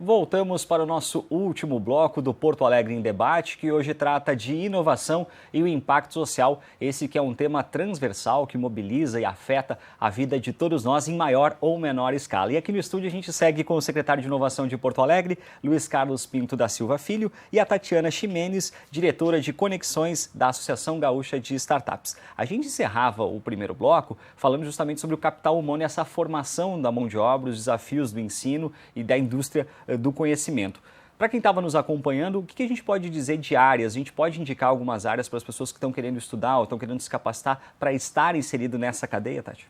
Voltamos para o nosso último bloco do Porto Alegre em Debate, que hoje trata de inovação e o impacto social. Esse que é um tema transversal que mobiliza e afeta a vida de todos nós em maior ou menor escala. E aqui no estúdio a gente segue com o secretário de Inovação de Porto Alegre, Luiz Carlos Pinto da Silva Filho, e a Tatiana Ximenes, diretora de Conexões da Associação Gaúcha de Startups. A gente encerrava o primeiro bloco falando justamente sobre o capital humano e essa formação da mão de obra, os desafios do ensino e da indústria do conhecimento. Para quem estava nos acompanhando, o que a gente pode dizer de áreas? A gente pode indicar algumas áreas para as pessoas que estão querendo estudar ou estão querendo se capacitar para estar inserido nessa cadeia, Tati?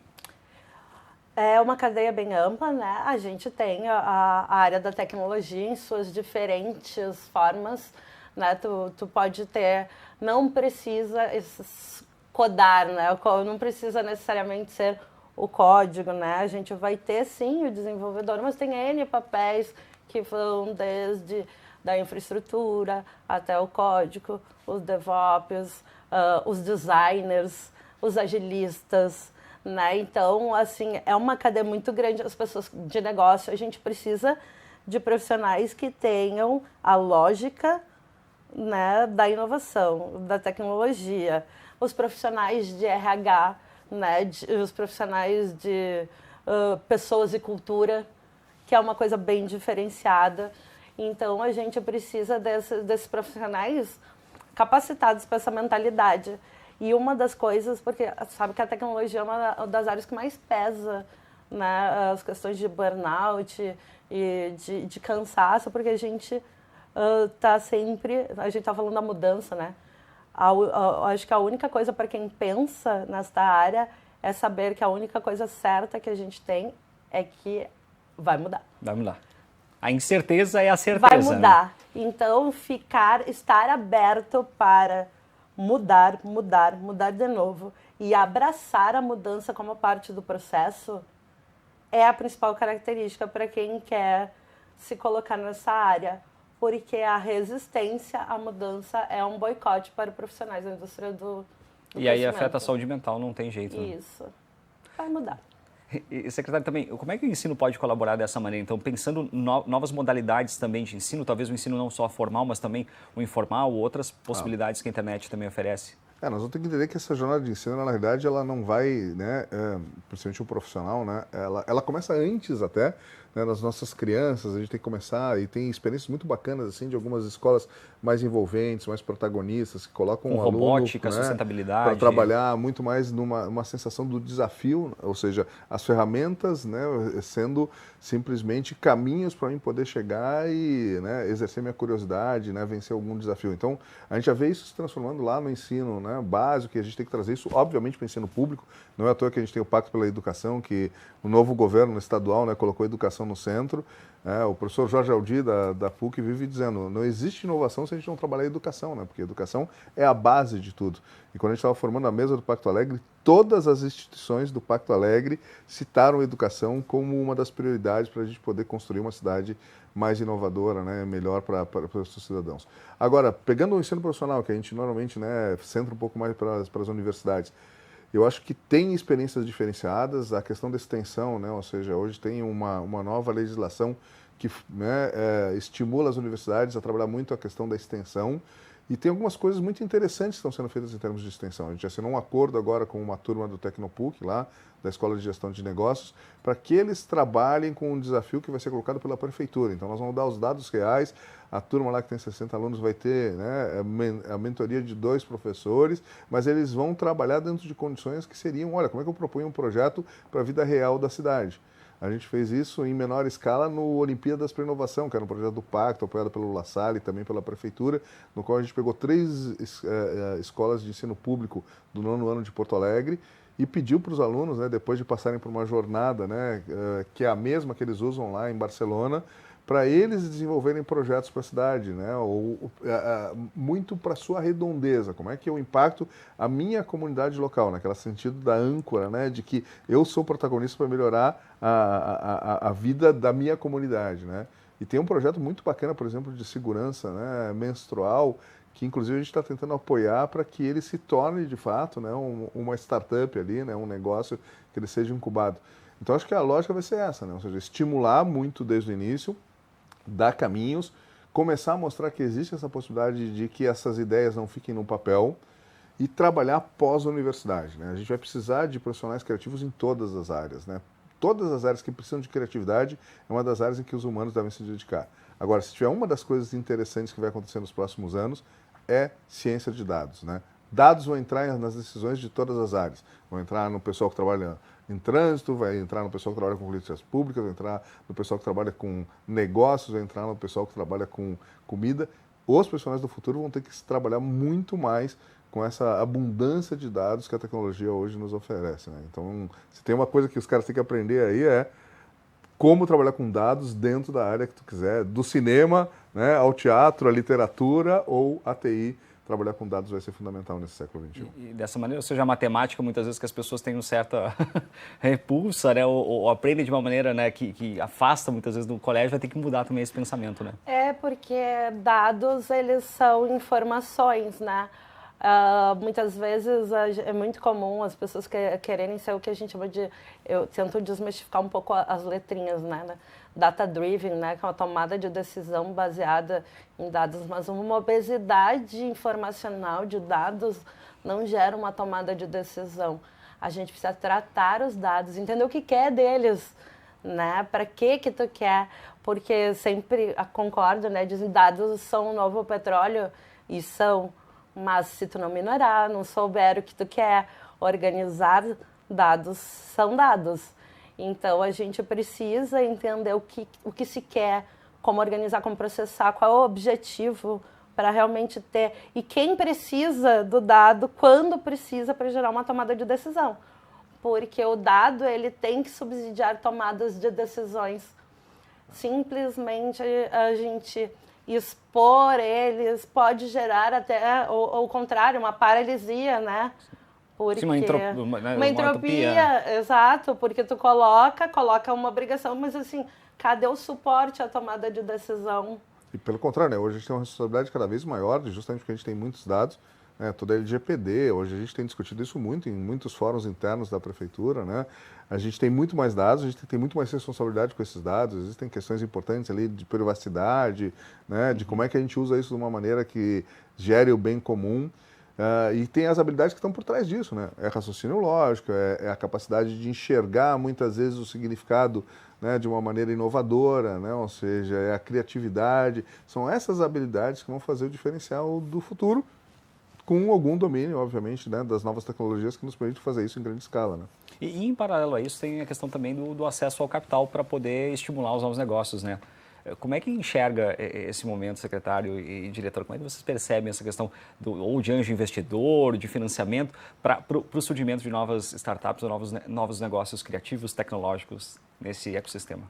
É uma cadeia bem ampla, né? A gente tem a área da tecnologia em suas diferentes formas, né? Tu pode ter, não precisa codar, né? Não precisa necessariamente ser o código, né? A gente vai ter sim o desenvolvedor, mas tem N papéis que vão desde da infraestrutura até o código, os DevOps, os designers, os agilistas, né? Então, assim, é uma cadeia muito grande. As pessoas de negócio, a gente precisa de profissionais que tenham a lógica, né, da inovação, da tecnologia. Os profissionais de RH, né, os profissionais de pessoas e cultura, que é uma coisa bem diferenciada. Então, a gente precisa desses profissionais capacitados para essa mentalidade. E uma das coisas, porque sabe que a tecnologia é uma das áreas que mais pesa, né, as questões de burnout e de cansaço, porque a gente está sempre, a gente está falando da mudança, né? Acho que a única coisa para quem pensa nesta área é saber que a única coisa certa que a gente tem é que vai mudar. Vai mudar. A incerteza é a certeza. Vai mudar. Né? Então, estar aberto para mudar de novo e abraçar a mudança como parte do processo é a principal característica para quem quer se colocar nessa área, porque a resistência à mudança é um boicote para profissionais da indústria do e aí afeta a saúde mental, não tem jeito. Isso. Né? Vai mudar. E, secretário, também, como é que o ensino pode colaborar dessa maneira? Então, pensando novas modalidades também de ensino, talvez o ensino não só formal, mas também o informal, outras possibilidades que a internet também oferece. Nós vamos ter que entender que essa jornada de ensino, na realidade, ela não vai, né, principalmente o profissional, né, ela começa antes até, né, nas nossas crianças, a gente tem que começar, e tem experiências muito bacanas, assim, de algumas escolas mais envolventes, mais protagonistas, que colocam com um robótica, aluno, né, sustentabilidade. para trabalhar muito mais numa sensação do desafio, ou seja, as ferramentas, né, sendo simplesmente caminhos para mim poder chegar e, né, exercer minha curiosidade, né, vencer algum desafio. Então, a gente já vê isso se transformando lá no ensino, né, básico, e a gente tem que trazer isso, obviamente, para o ensino público. Não é à toa que a gente tem o Pacto pela Educação, que o novo governo estadual, né, colocou a educação no centro. O professor Jorge Aldi, da PUC, vive dizendo, não existe inovação se a gente não trabalhar a educação, né, porque a educação é a base de tudo. E quando a gente estava formando a mesa do Pacto Alegre, todas as instituições do Pacto Alegre citaram a educação como uma das prioridades para a gente poder construir uma cidade mais inovadora, né, melhor para os seus cidadãos. Agora, pegando o ensino profissional, que a gente normalmente, né, centra um pouco mais para as universidades, eu acho que tem experiências diferenciadas, a questão da extensão, né, ou seja, hoje tem uma nova legislação que, né, estimula as universidades a trabalhar muito a questão da extensão, e tem algumas coisas muito interessantes que estão sendo feitas em termos de extensão. A gente assinou um acordo agora com uma turma do Tecnopuc, lá, da Escola de Gestão de Negócios, para que eles trabalhem com um desafio que vai ser colocado pela prefeitura. Então, nós vamos dar os dados reais, a turma lá que tem 60 alunos vai ter, né, a mentoria de 2 professores, mas eles vão trabalhar dentro de condições que seriam, olha, como é que eu proponho um projeto para a vida real da cidade? A gente fez isso em menor escala no Olimpíadas para Inovação, que era um projeto do Pacto, apoiado pelo La Salle e também pela Prefeitura, no qual a gente pegou 3 escolas de ensino público do 9º ano de Porto Alegre e pediu para os alunos, né, depois de passarem por uma jornada, né, que é a mesma que eles usam lá em Barcelona, para eles desenvolverem projetos para a cidade, né? Muito para a sua redondeza, como é que eu impacto a minha comunidade local, naquele sentido da âncora, né? De que eu sou protagonista para melhorar a vida da minha comunidade, né? E tem um projeto muito bacana, por exemplo, de segurança, né, menstrual, que inclusive a gente está tentando apoiar para que ele se torne de fato, né, uma startup ali, né, um negócio que ele seja incubado. Então acho que a lógica vai ser essa, né? Ou seja, estimular muito desde o início, dar caminhos, começar a mostrar que existe essa possibilidade de que essas ideias não fiquem no papel e trabalhar pós-universidade, né? A gente vai precisar de profissionais criativos em todas as áreas, né? Todas as áreas que precisam de criatividade é uma das áreas em que os humanos devem se dedicar. Agora, se tiver uma das coisas interessantes que vai acontecer nos próximos anos, é ciência de dados, né? Dados vão entrar nas decisões de todas as áreas. Vão entrar no pessoal que trabalha em trânsito, vai entrar no pessoal que trabalha com políticas públicas, vai entrar no pessoal que trabalha com negócios, vai entrar no pessoal que trabalha com comida. Os profissionais do futuro vão ter que trabalhar muito mais com essa abundância de dados que a tecnologia hoje nos oferece, né? Então, se tem uma coisa que os caras têm que aprender aí é como trabalhar com dados dentro da área que tu quiser, do cinema, né, ao teatro, à literatura ou à TI. Trabalhar com dados vai ser fundamental nesse século XXI. E dessa maneira, ou seja, a matemática, muitas vezes que as pessoas têm uma certa repulsa, né, ou aprendem de uma maneira, né, que afasta muitas vezes do colégio, vai ter que mudar também esse pensamento, né? É porque dados, eles são informações, né? Muitas vezes é muito comum as pessoas quererem ser o que a gente chama de... Eu tento desmistificar um pouco as letrinhas, né? Data-driven, né? Que é uma tomada de decisão baseada em dados, mas uma obesidade informacional de dados não gera uma tomada de decisão. A gente precisa tratar os dados, entender o que quer deles, né? Para que tu quer? Porque sempre concordo, né? Dizem dados são o novo petróleo e são... Mas se tu não minorar, não souber o que tu quer, organizar dados são dados. Então a gente precisa entender o que se quer, como organizar, como processar, qual é o objetivo para realmente ter. E quem precisa do dado, quando precisa para gerar uma tomada de decisão. Porque o dado ele tem que subsidiar tomadas de decisões. Simplesmente a gente... expor eles pode gerar até, ou o contrário, uma paralisia, né? Porque sim, uma entropia, exato, porque tu coloca uma obrigação, mas assim, cadê o suporte à tomada de decisão? E pelo contrário, né? Hoje a gente tem uma responsabilidade cada vez maior, justamente porque a gente tem muitos dados, né? Toda a LGPD, hoje a gente tem discutido isso muito em muitos fóruns internos da prefeitura, né? A gente tem muito mais dados, a gente tem muito mais responsabilidade com esses dados, existem questões importantes ali de privacidade, né? De como é que a gente usa isso de uma maneira que gere o bem comum. E tem as habilidades que estão por trás disso, né? É raciocínio lógico, é a capacidade de enxergar muitas vezes o significado, né, de uma maneira inovadora, né? Ou seja, é a criatividade. São essas habilidades que vão fazer o diferencial do futuro, com algum domínio, obviamente, né, das novas tecnologias que nos permitem fazer isso em grande escala, né? E em paralelo a isso, tem a questão também do acesso ao capital para poder estimular os novos negócios, né? Como é que enxerga esse momento, secretário e diretor? Como é que vocês percebem essa questão ou de anjo investidor, de financiamento, para o surgimento de novas startups ou novos negócios criativos, tecnológicos nesse ecossistema?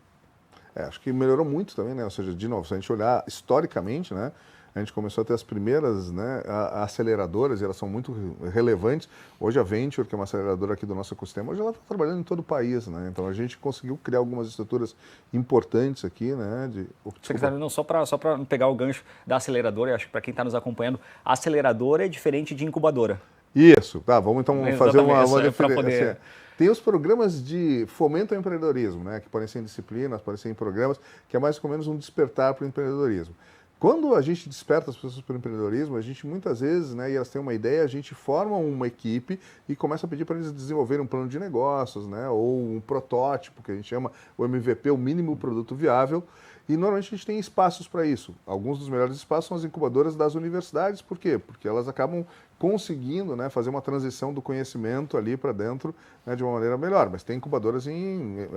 Acho que melhorou muito também, né? Ou seja, de novo, se a gente olhar historicamente, né, a gente começou a ter as primeiras, né, aceleradoras, e elas são muito relevantes. Hoje a Venture, que é uma aceleradora aqui do nosso ecossistema, hoje ela está trabalhando em todo o país, né? Então a gente conseguiu criar algumas estruturas importantes aqui, né? Secretário, não, só para pegar o gancho da aceleradora, acho que para quem está nos acompanhando, a aceleradora é diferente de incubadora. Isso, tá, vamos então fazer uma diferença. Poder... Assim, tem os programas de fomento ao empreendedorismo, né, que podem ser em disciplinas, podem ser em programas, que é mais ou menos um despertar para o empreendedorismo. Quando a gente desperta as pessoas para o empreendedorismo, a gente muitas vezes, né, e elas têm uma ideia, a gente forma uma equipe e começa a pedir para eles desenvolverem um plano de negócios, né, ou um protótipo, que a gente chama o MVP, o mínimo produto viável, e normalmente a gente tem espaços para isso. Alguns dos melhores espaços são as incubadoras das universidades, por quê? Porque elas acabam conseguindo, né, fazer uma transição do conhecimento ali para dentro, né, de uma maneira melhor. Mas tem incubadoras em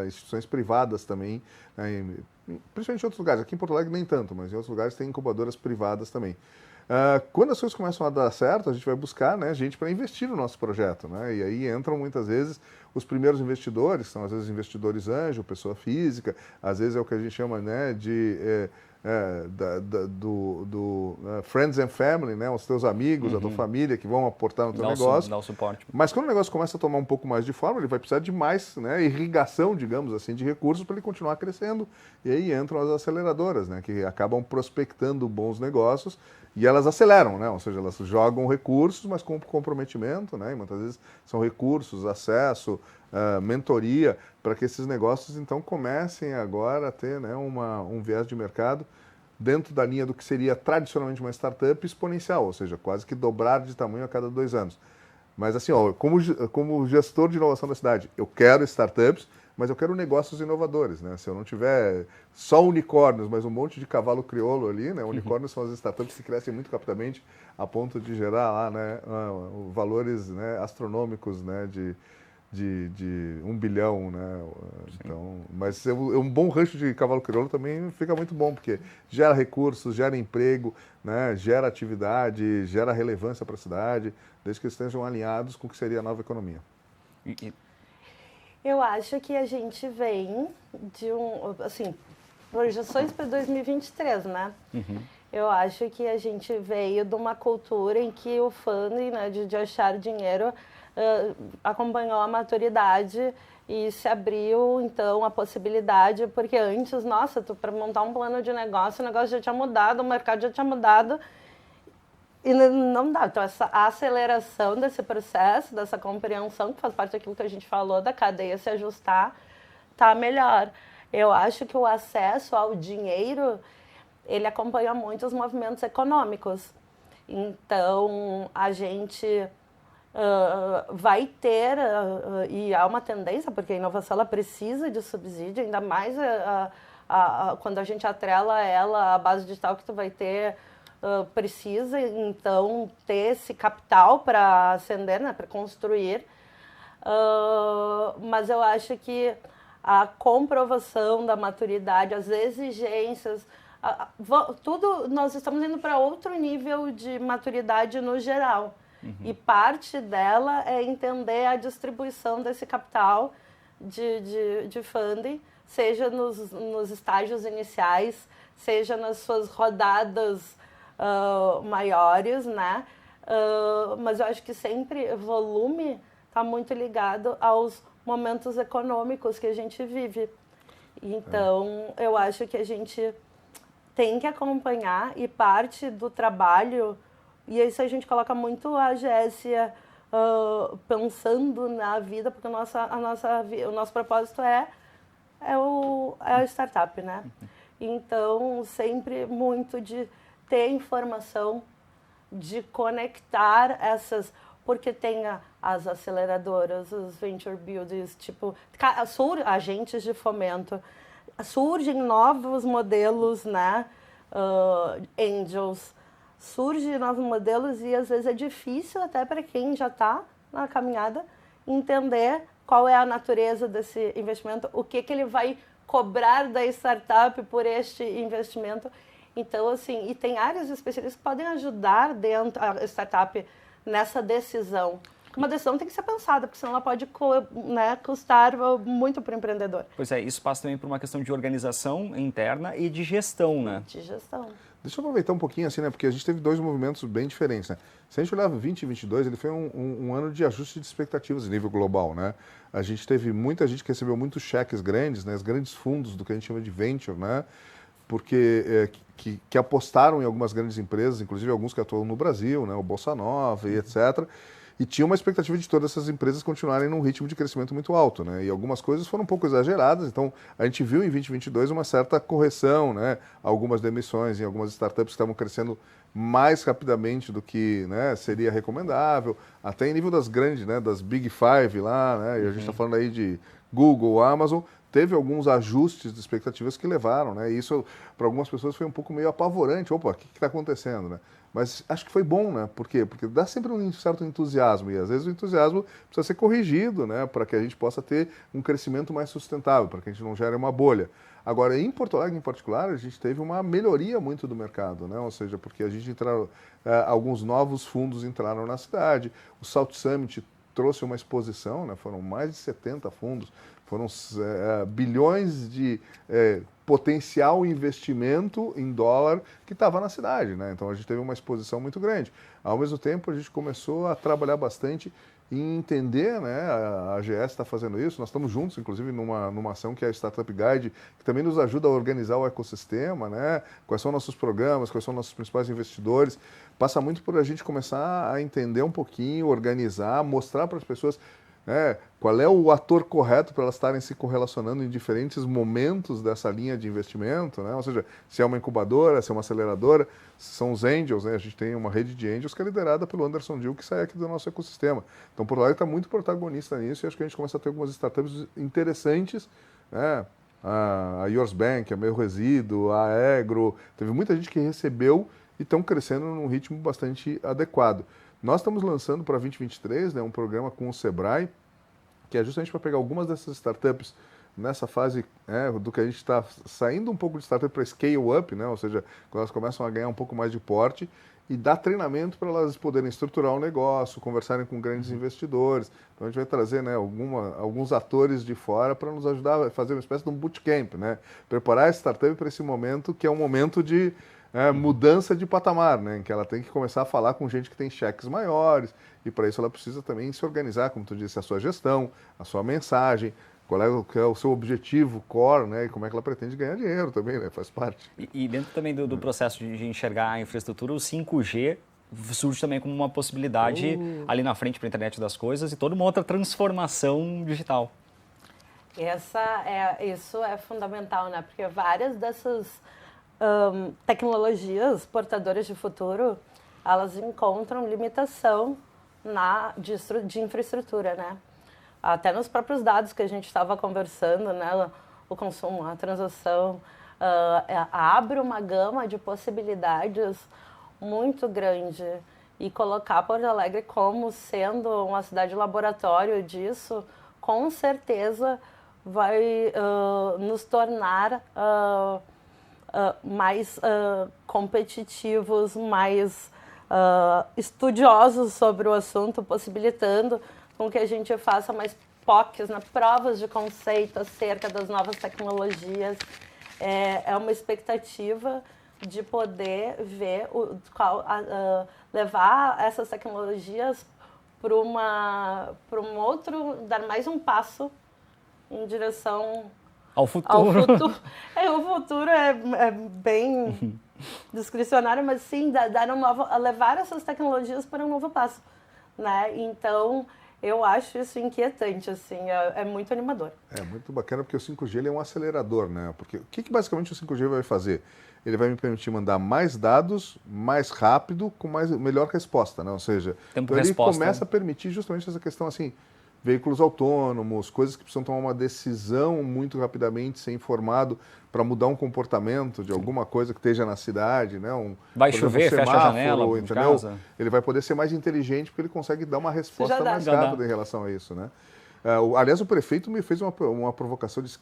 instituições privadas também, né, principalmente em outros lugares. Aqui em Porto Alegre nem tanto, mas em outros lugares tem incubadoras privadas também. Quando as coisas começam a dar certo, a gente vai buscar, né, gente para investir no nosso projeto, né? E aí entram muitas vezes os primeiros investidores, são às vezes investidores anjo, pessoa física, às vezes é o que a gente chama, né, de friends and family, né, os teus amigos, a tua família que vão aportar no teu negócio. Dá o suporte. Mas quando o negócio começa a tomar um pouco mais de forma, ele vai precisar de mais, né, irrigação, digamos assim, de recursos para ele continuar crescendo. E aí entram as aceleradoras, né, que acabam prospectando bons negócios e elas aceleram, né, ou seja, elas jogam recursos, mas com comprometimento, né, e muitas vezes são recursos, acesso, mentoria, para que esses negócios, então, comecem agora a ter, né, um viés de mercado dentro da linha do que seria tradicionalmente uma startup exponencial, ou seja, quase que dobrar de tamanho a cada 2 anos. Mas assim, ó, como gestor de inovação da cidade, eu quero startups, mas eu quero negócios inovadores, né? Se eu não tiver só unicórnios, mas um monte de cavalo crioulo ali, né? Unicórnios são as startups que crescem muito rapidamente a ponto de gerar lá, né, valores, né, astronômicos, né, de 1 bilhão, né? Então, mas um bom rancho de cavalo crioulo também fica muito bom, porque gera recursos, gera emprego, né? Gera atividade, gera relevância para a cidade, desde que estejam alinhados com o que seria a nova economia. Eu acho que a gente vem de assim, projeções para 2023, né? Eu acho que a gente veio de uma cultura em que o funding, né, de achar dinheiro, acompanhou a maturidade e se abriu, então, a possibilidade, porque antes, nossa, para montar um plano de negócio, o negócio já tinha mudado, o mercado já tinha mudado, e não dá. Então, essa aceleração desse processo, dessa compreensão, que faz parte daquilo que a gente falou, da cadeia se ajustar, tá melhor. Eu acho que o acesso ao dinheiro, ele acompanha muito os movimentos econômicos. Então, a gente vai ter, e há uma tendência, porque a inovação ela precisa de subsídio, ainda mais quando a gente atrela ela à base digital que tu vai ter, precisa, então, ter esse capital para ascender, né, para construir. Mas eu acho que a comprovação da maturidade, as exigências, tudo, nós estamos indo para outro nível de maturidade no geral. E parte dela é entender a distribuição desse capital de funding, seja nos estágios iniciais, seja nas suas rodadas maiores, né? Mas eu acho que sempre volume está muito ligado aos momentos econômicos que a gente vive. Então, eu acho que a gente tem que acompanhar, e parte do trabalho, e isso a gente coloca muito a Gessia pensando na vida, porque o nosso propósito é a startup, né? Então, sempre muito de ter informação, de conectar essas, porque tem as aceleradoras, os venture builders, tipo, agentes de fomento, surgem novos modelos, né? Angels, surgem novos modelos, e às vezes é difícil até para quem já está na caminhada entender qual é a natureza desse investimento, o que ele vai cobrar da startup por este investimento. Então, assim, e tem áreas específicas que podem ajudar dentro a startup nessa decisão. Uma decisão tem que ser pensada, porque senão ela pode, né, custar muito para o empreendedor. Pois é, isso passa também por uma questão de organização interna e de gestão, né? De gestão. Deixa eu aproveitar um pouquinho, assim, né? Porque a gente teve 2 movimentos bem diferentes, né? Se a gente olhar 2022, ele foi um ano de ajuste de expectativas a nível global, né? A gente teve muita gente que recebeu muitos cheques grandes, né? Os grandes fundos do que a gente chama de venture, né? Porque que apostaram em algumas grandes empresas, inclusive alguns que atuam no Brasil, né? O Bolsa Nova e etc., e tinha uma expectativa de todas essas empresas continuarem num ritmo de crescimento muito alto, né? E algumas coisas foram um pouco exageradas, então a gente viu em 2022 uma certa correção, né? Algumas demissões em algumas startups que estavam crescendo mais rapidamente do que, né, seria recomendável, até em nível das grandes, né, das Big Five lá, né? E a gente está falando aí de Google, Amazon. Teve alguns ajustes de expectativas que levaram, né? E isso, para algumas pessoas, foi um pouco meio apavorante. Opa, o que está acontecendo, né? Mas acho que foi bom, né? Por quê? Porque dá sempre um certo entusiasmo, e às vezes o entusiasmo precisa ser corrigido, né? Para que a gente possa ter um crescimento mais sustentável, para que a gente não gere uma bolha. Agora, em Porto Alegre, em particular, a gente teve uma melhoria muito do mercado, né? Ou seja, porque a gente entraram, alguns novos fundos entraram na cidade, o South Summit trouxe uma exposição, né? Foram mais de 70 fundos, foram bilhões de potencial investimento em dólar que estava na cidade, né? Então a gente teve uma exposição muito grande. Ao mesmo tempo, a gente começou a trabalhar bastante em entender, né? A AGS está fazendo isso, nós estamos juntos, inclusive, numa ação que é a Startup Guide, que também nos ajuda a organizar o ecossistema, né? Quais são nossos programas, quais são nossos principais investidores. Passa muito por a gente começar a entender um pouquinho, organizar, mostrar para as pessoas né? Qual é o ator correto para elas estarem se correlacionando em diferentes momentos dessa linha de investimento, né? Ou seja, se é uma incubadora, se é uma aceleradora, se são os angels, né? A gente tem uma rede de angels que é liderada pelo Anderson Dill, que sai aqui do nosso ecossistema. Então, Porto Alegre está muito protagonista nisso e acho que a gente começa a ter algumas startups interessantes, né? A Yours Bank, a Meio Resíduo, a Egro, teve muita gente que recebeu e estão crescendo num ritmo bastante adequado. Nós estamos lançando para 2023, né, um programa com o Sebrae, que é justamente para pegar algumas dessas startups nessa fase do que a gente está saindo um pouco de startup para scale up, né, ou seja, quando elas começam a ganhar um pouco mais de porte, e dar treinamento para elas poderem estruturar o negócio, conversarem com grandes investidores. Então a gente vai trazer, né, alguns atores de fora para nos ajudar a fazer uma espécie de um bootcamp, né? Preparar a startup para esse momento que é um momento de mudança de patamar, né? Em que ela tem que começar a falar com gente que tem cheques maiores e para isso ela precisa também se organizar, como tu disse, a sua gestão, a sua mensagem, qual é o seu objetivo core, né? E como é que ela pretende ganhar dinheiro também, né? Faz parte. E dentro também do processo de enxergar a infraestrutura, o 5G surge também como uma possibilidade ali na frente para a internet das coisas e toda uma outra transformação digital. Isso é fundamental, né? Porque várias dessas tecnologias portadoras de futuro, elas encontram limitação de infraestrutura, né? Até nos próprios dados que a gente estava conversando, né? O consumo, a transação, abre uma gama de possibilidades muito grande. E colocar Porto Alegre como sendo uma cidade laboratório disso, com certeza vai nos tornar mais competitivos, mais estudiosos sobre o assunto, possibilitando com que a gente faça mais POCs, provas de conceito acerca das novas tecnologias. É uma expectativa de poder ver levar essas tecnologias para um outro, dar mais um passo em direção ao futuro. O futuro é bem discricionário, mas sim levar essas tecnologias para um novo passo, né? Então, eu acho isso inquietante, assim, é muito animador. É muito bacana porque o 5G ele é um acelerador, né? Porque o que basicamente o 5G vai fazer? Ele vai me permitir mandar mais dados, mais rápido, com melhor resposta, né? Ou seja, então ele começa a permitir justamente essa questão assim, veículos autônomos, coisas que precisam tomar uma decisão muito rapidamente, ser informado para mudar um comportamento de alguma coisa que esteja na cidade, né? Vai chover, fecha a janela, entendeu? Ele vai poder ser mais inteligente porque ele consegue dar uma resposta mais rápida em relação a isso, né? Aliás, o prefeito me fez uma provocação, disse,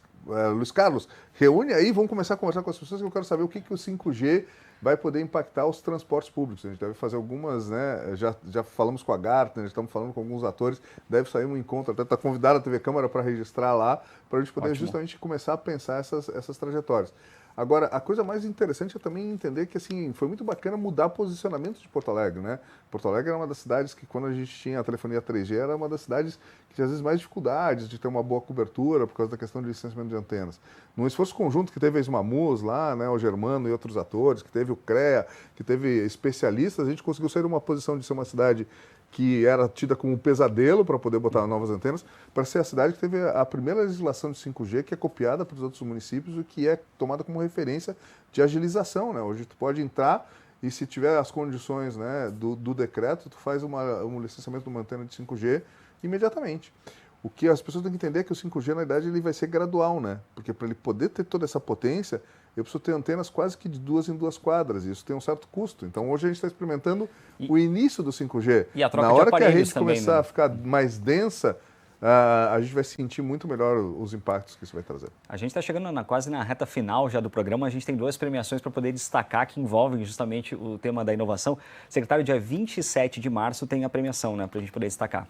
Luiz Carlos, reúne aí, vamos começar a conversar com as pessoas que eu quero saber o que o 5G vai poder impactar os transportes públicos. A gente deve fazer algumas, né? Já falamos com a Gartner, estamos falando com alguns atores, deve sair um encontro, até está convidado a TV Câmara para registrar lá, para a gente poder justamente começar a pensar essas trajetórias. Agora, a coisa mais interessante é também entender que assim, foi muito bacana mudar o posicionamento de Porto Alegre, né? Porto Alegre era uma das cidades que, quando a gente tinha a telefonia 3G, era uma das cidades que tinha, às vezes, mais dificuldades de ter uma boa cobertura por causa da questão de licenciamento de antenas. Num esforço conjunto que teve a Ismamus lá, né, o Germano e outros atores, que teve o CREA, que teve especialistas, a gente conseguiu sair de uma posição de ser uma cidade que era tida como um pesadelo para poder botar novas antenas, para ser a cidade que teve a primeira legislação de 5G, que é copiada para os outros municípios e que é tomada como referência de agilização, né? Hoje tu pode entrar e, se tiver as condições, né, do decreto, tu faz um licenciamento de uma antena de 5G imediatamente. O que as pessoas têm que entender é que o 5G, na verdade, ele vai ser gradual, né? Porque para ele poder ter toda essa potência, eu preciso ter antenas quase que de 2 em 2 quadras, e isso tem um certo custo. Então, hoje a gente está experimentando o início do 5G. E a troca na hora de que a rede também, começar né? a ficar mais densa, a gente vai sentir muito melhor os impactos que isso vai trazer. A gente está chegando quase na reta final já do programa. A gente tem 2 premiações para poder destacar que envolvem justamente o tema da inovação. Secretário, dia 27 de março tem a premiação, né, para a gente poder destacar.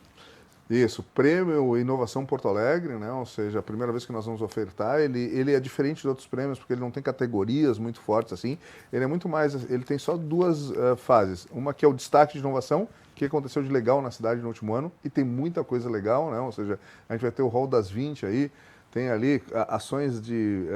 Isso, Prêmio Inovação Porto Alegre, né? Ou seja, a primeira vez que nós vamos ofertar, ele é diferente de outros prêmios porque ele não tem categorias muito fortes assim, ele é muito mais, ele tem só 2 fases, uma que é o destaque de inovação, que aconteceu de legal na cidade no último ano, e tem muita coisa legal, né? Ou seja, a gente vai ter o Hall das 20 aí, tem ali ações de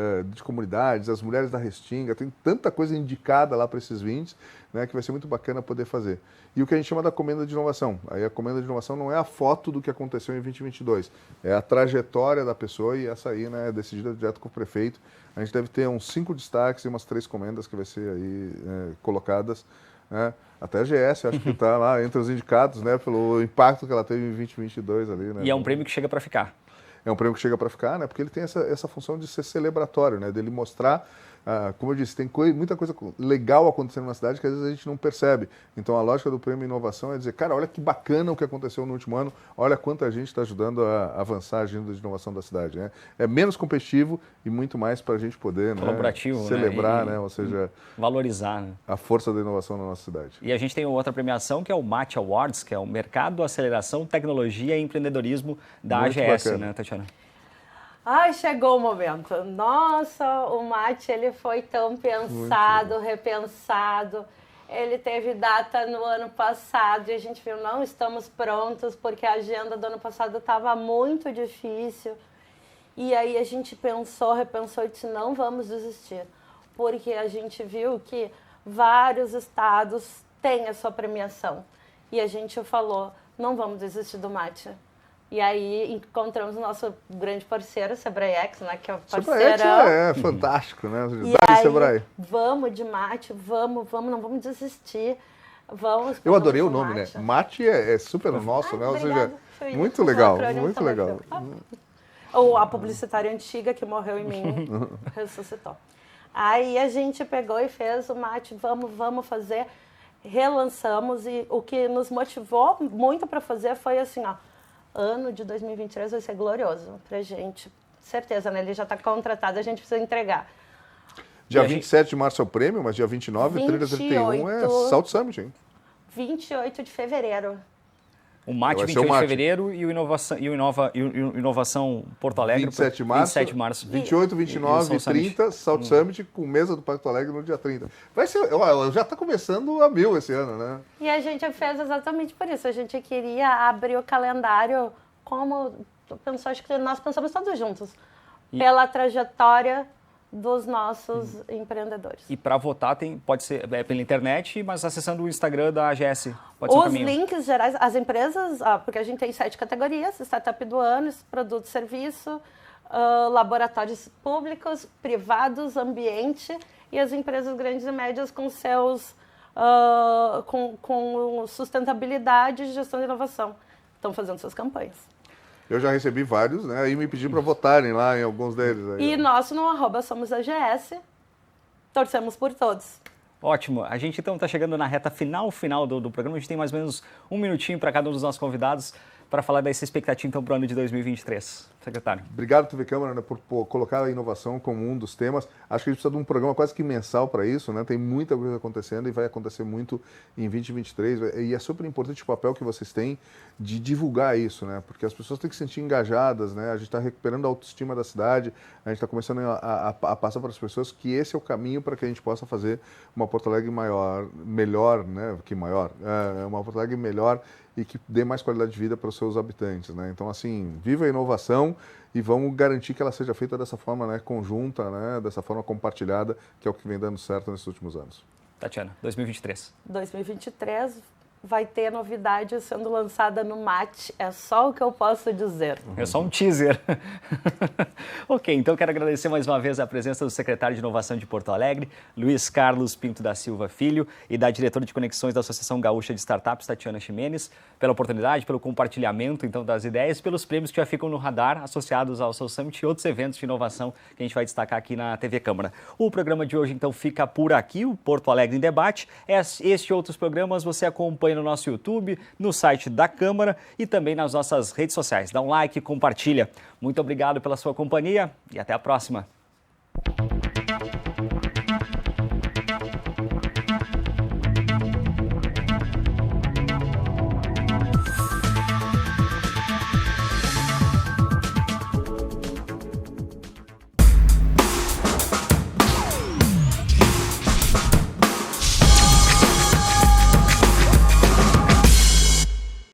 comunidades, as mulheres da Restinga, tem tanta coisa indicada lá para esses 20, né, que vai ser muito bacana poder fazer. E o que a gente chama da Comenda de Inovação. Aí a Comenda de Inovação não é a foto do que aconteceu em 2022, é a trajetória da pessoa, e essa aí, né, é decidida direto com o prefeito. A gente deve ter uns 5 destaques e umas 3 comendas que vai ser aí colocadas, né? Até a GS, acho que está lá entre os indicados, né, pelo impacto que ela teve em 2022 ali, né? E é um prêmio que chega para ficar. É um prêmio que chega para ficar, né? Porque ele tem essa função de ser celebratório, né? Dele mostrar, como eu disse, tem muita coisa legal acontecendo na cidade que às vezes a gente não percebe. Então a lógica do prêmio Inovação é dizer, cara, olha que bacana o que aconteceu no último ano, olha quanta gente está ajudando a avançar a agenda de inovação da cidade, né? É menos competitivo e muito mais para a gente poder, colaborativo, né? Celebrar, né? Ou seja, valorizar, né? A força da inovação na nossa cidade. E a gente tem outra premiação que é o MAT Awards, que é o Mercado, Aceleração, Tecnologia e Empreendedorismo da Muito AGS, bacana. né, Tatiana? Ai, chegou o momento. Nossa, o MAT, ele foi tão pensado, repensado. Ele teve data no ano passado e a gente viu, não estamos prontos porque a agenda do ano passado estava muito difícil. E aí a gente pensou, repensou e disse, não vamos desistir. Porque a gente viu que vários estados têm a sua premiação. E a gente falou, não vamos desistir do MAT. E aí encontramos o nosso grande parceiro, Sebrae-X, né, que é o parceirão. Sebrae-X é fantástico, né? E aí, Sebrae. Vamos de MAT, vamos, não vamos desistir. Vamos. Eu adorei o nome, né? MAT é super nosso, né? Ou seja, muito legal, muito legal. Ou a publicitária antiga que morreu em mim, ressuscitou. Aí a gente pegou e fez o MAT, vamos fazer, relançamos, e o que nos motivou muito para fazer foi assim, ó, ano de 2023 vai ser glorioso pra gente. Certeza, né? Ele já está contratado, a gente precisa entregar. Dia 27 de março é o prêmio, mas dia 29 e 31 é Salt Summit, hein? 28 de fevereiro. O MAT, 28 de fevereiro, e o Inovação Porto Alegre, 27 de março. 28, 29 e 30, Salt Summit, com mesa do Porto Alegre no dia 30. Vai ser, já está começando a 1000 esse ano, né? E a gente fez exatamente por isso. A gente queria abrir o calendário como acho que nós pensamos todos juntos, pela trajetória dos nossos empreendedores. E para votar pode ser pela internet, mas acessando o Instagram da AGS. Pode ser um caminho. Os links gerais, as empresas, porque a gente tem 7 categorias: Startup do Ano, Produto e Serviço, laboratórios públicos, privados, ambiente, e as empresas grandes e médias com seus com sustentabilidade e gestão de inovação. Estão fazendo suas campanhas. Eu já recebi vários, né? E me pediram para votarem lá em alguns deles. Aí, e nosso no @SomosAGS, torcemos por todos. Ótimo. A gente então está chegando na reta final do programa. A gente tem mais ou menos um minutinho para cada um dos nossos convidados para falar dessa expectativa então para o ano de 2023. Secretário. Obrigado, TV Câmara, né, por colocar a inovação como um dos temas. Acho que a gente precisa de um programa quase que mensal para isso, né? Tem muita coisa acontecendo e vai acontecer muito em 2023. E é super importante o papel que vocês têm de divulgar isso, né? Porque as pessoas têm que se sentir engajadas, né? A gente está recuperando a autoestima da cidade, a gente está começando a passar para as pessoas que esse é o caminho para que a gente possa fazer uma Porto Alegre melhor, né? Uma Porto Alegre melhor e que dê mais qualidade de vida para os seus habitantes, né? Então, assim, viva a inovação e vamos garantir que ela seja feita dessa forma, né, conjunta, né, dessa forma compartilhada, que é o que vem dando certo nesses últimos anos. Tatiana, 2023. 2023 vai ter novidade sendo lançada no MAT, é só o que eu posso dizer. É só um teaser. Ok, então quero agradecer mais uma vez a presença do secretário de Inovação de Porto Alegre, Luiz Carlos Pinto da Silva Filho, e da diretora de Conexões da Associação Gaúcha de Startups, Tatiana Ximenes, pela oportunidade, pelo compartilhamento então das ideias, pelos prêmios que já ficam no radar associados ao Salt Summit e outros eventos de inovação que a gente vai destacar aqui na TV Câmara. O programa de hoje então fica por aqui, o Porto Alegre em Debate. Este e outros programas você acompanha no nosso YouTube, no site da Câmara e também nas nossas redes sociais. Dá um like, compartilha. Muito obrigado pela sua companhia e até a próxima.